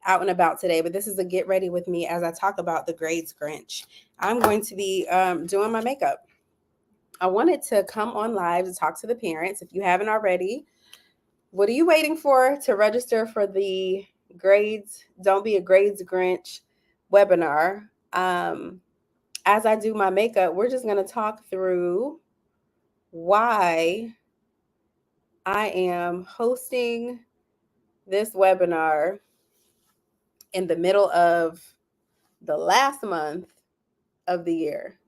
out and about today, but this is a get ready with me as I talk about the grades Grinch. I'm going to be doing my makeup. I wanted to come on live to talk to the parents. If you haven't already, what are you waiting for to register for the grades? Don't be a grades Grinch webinar. As I do my makeup, we're just going to talk through why I am hosting this webinar in the middle of the last month of the year.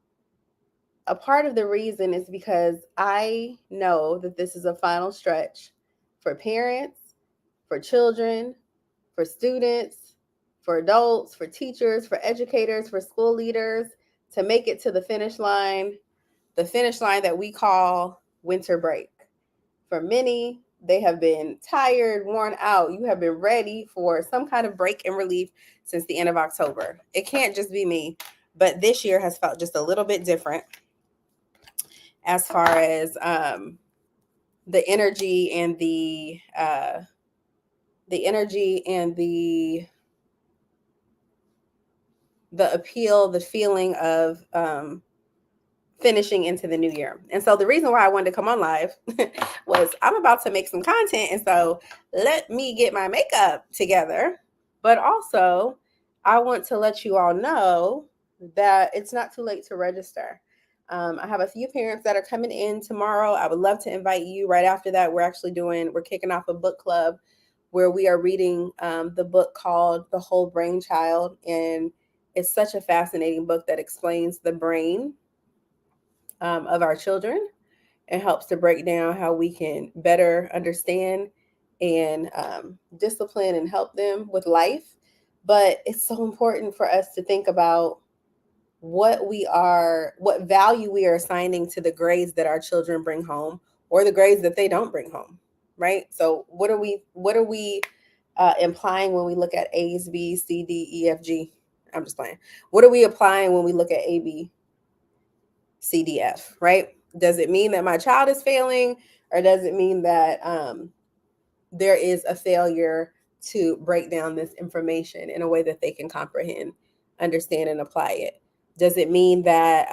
A part of the reason is because I know that this is a final stretch for parents, for children, for students, for adults, for teachers, for educators, for school leaders to make it to the finish line that we call winter break. For many, they have been tired, worn out. You have been ready for some kind of break and relief since the end of October. It can't just be me, but this year has felt just a little bit different as far as the energy and the energy and the appeal, the feeling of finishing into the new year. And so the reason why I wanted to come on live was I'm about to make some content. And so let me get my makeup together. But also, I want to let you all know that it's not too late to register. I have a few parents that are coming in tomorrow. I would love to invite you. Right after that, we're kicking off a book club where we are reading the book called The Whole Brain Child. And it's such a fascinating book that explains the brain of our children and helps to break down how we can better understand and discipline and help them with life. But it's so important for us to think about what value we are assigning to the grades that our children bring home or the grades that they don't bring home, right? So what are we implying when we look at A's, B's, C, D, E, F, G? I'm just playing. What are we applying when we look at A, B, C, D, F, right? Does it mean that my child is failing, or does it mean that there is a failure to break down this information in a way that they can comprehend, understand, and apply it? Does it mean that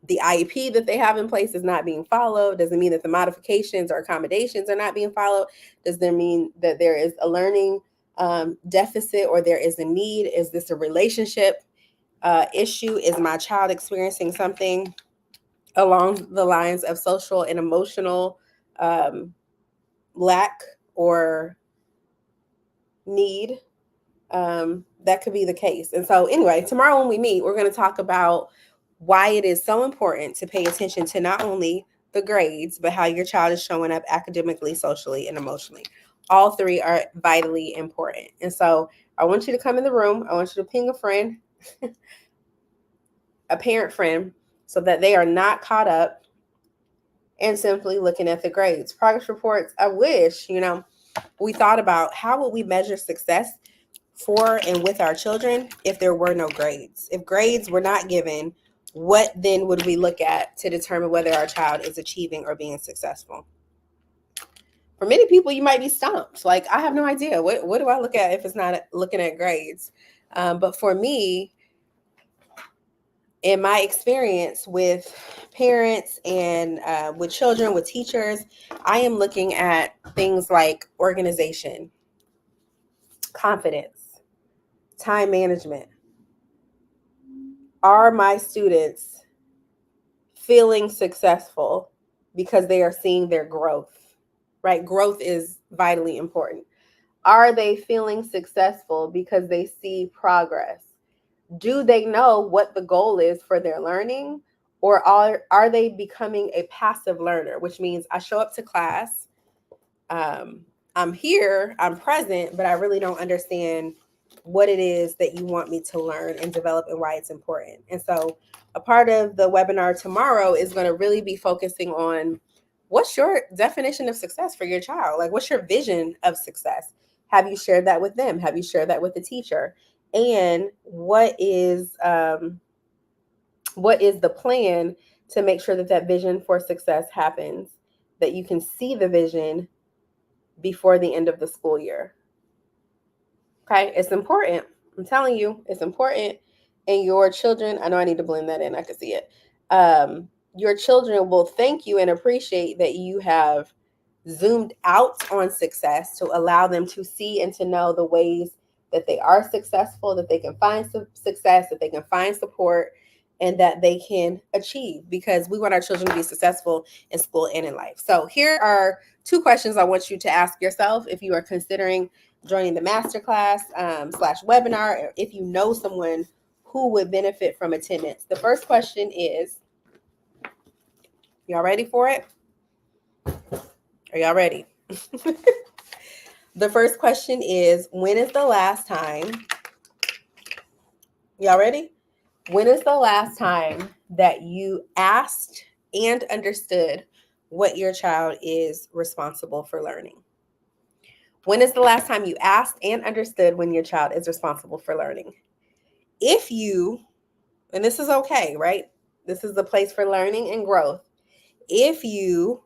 the IEP that they have in place is not being followed? Does it mean that the modifications or accommodations are not being followed? Does it mean that there is a learning deficit or there is a need? Is this a relationship issue? Is my child experiencing something along the lines of social and emotional lack or need? That could be the case. And so anyway, tomorrow when we meet, we're going to talk about why it is so important to pay attention to not only the grades, but how your child is showing up academically, socially, and emotionally. All three are vitally important. And so I want you to come in the room. I want you to ping a friend, a parent friend, so that they are not caught up and simply looking at the grades. Progress reports, I wish, we thought about how would we measure success for and with our children if there were no grades. If grades were not given, what then would we look at to determine whether our child is achieving or being successful? For many people, you might be stumped. Like, I have no idea. What do I look at if it's not looking at grades? But for me, in my experience with parents and with children, with teachers, I am looking at things like organization, confidence, time management. Are my students feeling successful because they are seeing their growth, right? Growth is vitally important. Are they feeling successful because they see progress? Do they know what the goal is for their learning? Or are they becoming a passive learner, which means I show up to class, I'm here, I'm present, but I really don't understand what it is that you want me to learn and develop and why it's important. And so a part of the webinar tomorrow is going to really be focusing on what's your definition of success for your child? Like, what's your vision of success? Have you shared that with them? Have you shared that with the teacher? And what is the plan to make sure that that vision for success happens, that you can see the vision before the end of the school year? Okay, it's important. I'm telling you, it's important. And your children, I know I need to blend that in, I can see it. Your children will thank you and appreciate that you have zoomed out on success to allow them to see and to know the ways that they are successful, that they can find success, that they can find support, and that they can achieve, because we want our children to be successful in school and in life. So here are two questions I want you to ask yourself if you are considering joining the masterclass slash webinar, or if you know someone who would benefit from attendance. The first question is, y'all ready for it? Are y'all ready? The first question is, when is the last time, y'all ready? When is the last time that you asked and understood what your child is responsible for learning? When is the last time you asked and understood when your child is responsible for learning? If you, and this is okay, right? This is the place for learning and growth. If you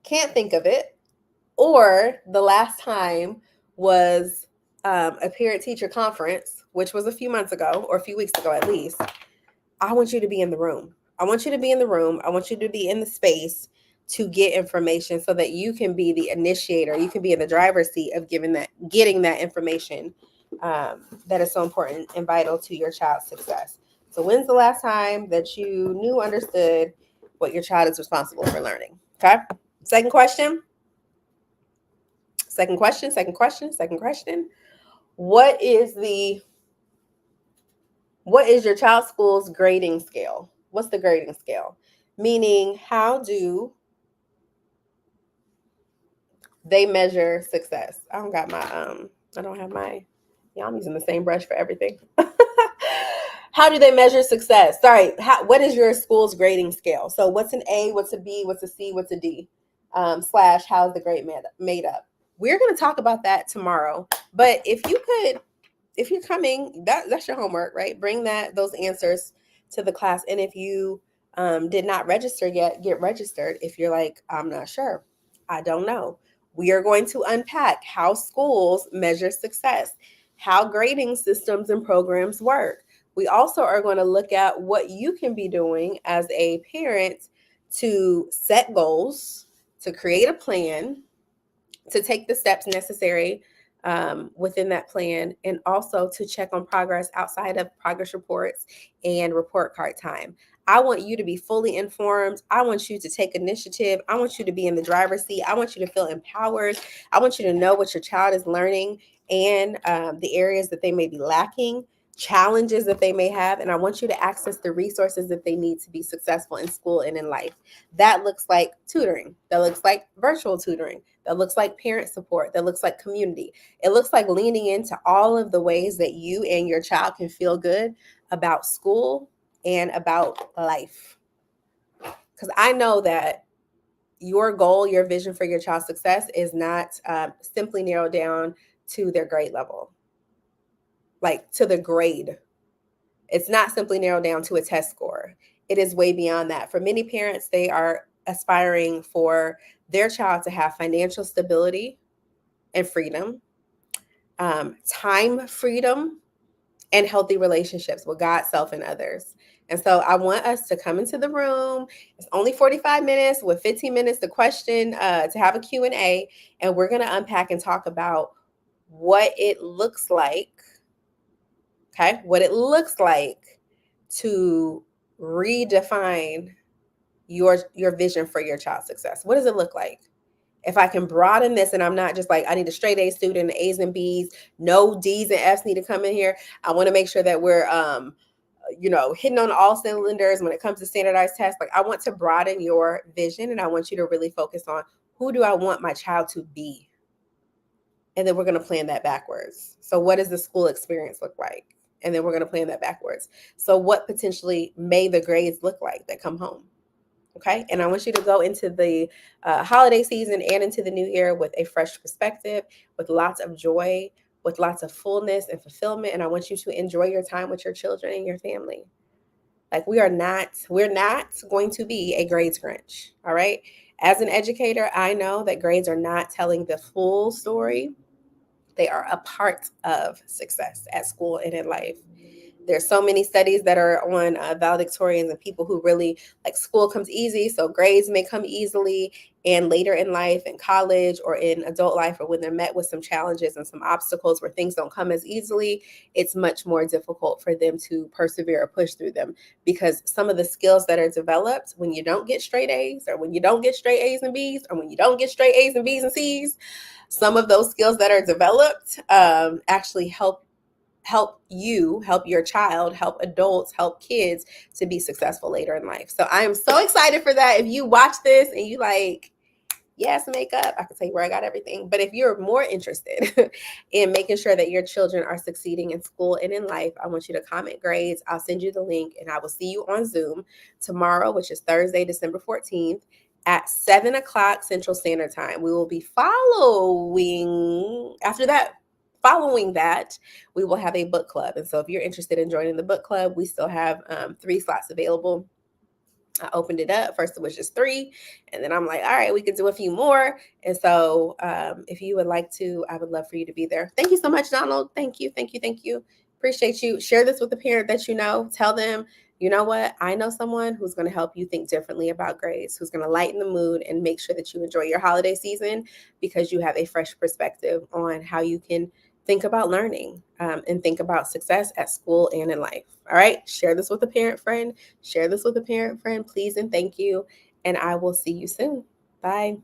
can't think of it, or the last time was a parent-teacher conference, which was a few months ago, or a few weeks ago at least, I want you to be in the room. I want you to be in the room. I want you to be in the space to get information so that you can be the initiator. You can be in the driver's seat of getting that information that is so important and vital to your child's success. So when's the last time that you knew, understood what your child is responsible for learning? Okay. Second question. What is your child's school's grading scale? What's the grading scale? Meaning, how do they measure success? I don't have my, yeah, I'm using the same brush for everything. How do they measure success? Sorry, what is your school's grading scale? So what's an A, what's a B, what's a C, what's a D? Slash, how's the grade made up? We're going to talk about that tomorrow. But if you're coming, that's your homework, right? Bring those answers to the class. And if you did not register yet, get registered. If you're like, I'm not sure, I don't know. We are going to unpack how schools measure success, how grading systems and programs work. We also are going to look at what you can be doing as a parent to set goals, to create a plan, to take the steps necessary within that plan, and also to check on progress outside of progress reports and report card time. I want you to be fully informed. I want you to take initiative. I want you to be in the driver's seat. I want you to feel empowered. I want you to know what your child is learning and the areas that they may be lacking, challenges that they may have, and I want you to access the resources that they need to be successful in school and in life. That looks like tutoring. That looks like virtual tutoring. That looks like parent support. That looks like community. It looks like leaning into all of the ways that you and your child can feel good about school and about life. Because I know that your goal, your vision for your child's success is not simply narrowed down to their grade level, like to the grade. It's not simply narrowed down to a test score. It is way beyond that. For many parents, they are aspiring for their child to have financial stability and freedom, time freedom, and healthy relationships with God, self, and others. And so I want us to come into the room. It's only 45 minutes with 15 minutes to question, to have a Q&A. And we're going to unpack and talk about what it looks like, okay? What it looks like to redefine your vision for your child's success. What does it look like? If I can broaden this and I'm not just like, I need a straight A student, A's and B's, no D's and F's need to come in here. I want to make sure that we're, hitting on all cylinders when it comes to standardized tests. Like, I want to broaden your vision, and I want you to really focus on, who do I want my child to be? And then we're going to plan that backwards. So what does the school experience look like? And then we're going to plan that backwards. So what potentially may the grades look like that come home? Okay. And I want you to go into the holiday season and into the new year with a fresh perspective, with lots of joy, with lots of fullness and fulfillment. And I want you to enjoy your time with your children and your family. Like, we're not going to be a grades Grinch. All right. As an educator, I know that grades are not telling the full story. They are a part of success at school and in life. There's so many studies that are on valedictorians and people who really like school comes easy. So grades may come easily. And later in life, in college or in adult life, or when they're met with some challenges and some obstacles where things don't come as easily, it's much more difficult for them to persevere or push through them, because some of the skills that are developed when you don't get straight A's, or when you don't get straight A's and B's, or when you don't get straight A's and B's and C's, some of those skills that are developed actually help you, help your child, help adults, help kids to be successful later in life. So I am so excited for that. If you watch this and you like, yes, makeup, I can tell you where I got everything. But if you're more interested in making sure that your children are succeeding in school and in life, I want you to comment grades. I'll send you the link, and I will see you on Zoom tomorrow, which is Thursday, December 14th at 7 o'clock Central Standard Time. We will be following that, we will have a book club. And so if you're interested in joining the book club, we still have 3 slots available. I opened it up. First, it was just 3. And then I'm like, all right, we could do a few more. And so if you would like to, I would love for you to be there. Thank you so much, Donald. Thank you. Thank you. Thank you. Appreciate you. Share this with a parent that you know. Tell them, you know what? I know someone who's going to help you think differently about grades, who's going to lighten the mood and make sure that you enjoy your holiday season, because you have a fresh perspective on how you can think about learning and think about success at school and in life. All right. Share this with a parent friend. Share this with a parent friend, please, and thank you. And I will see you soon. Bye.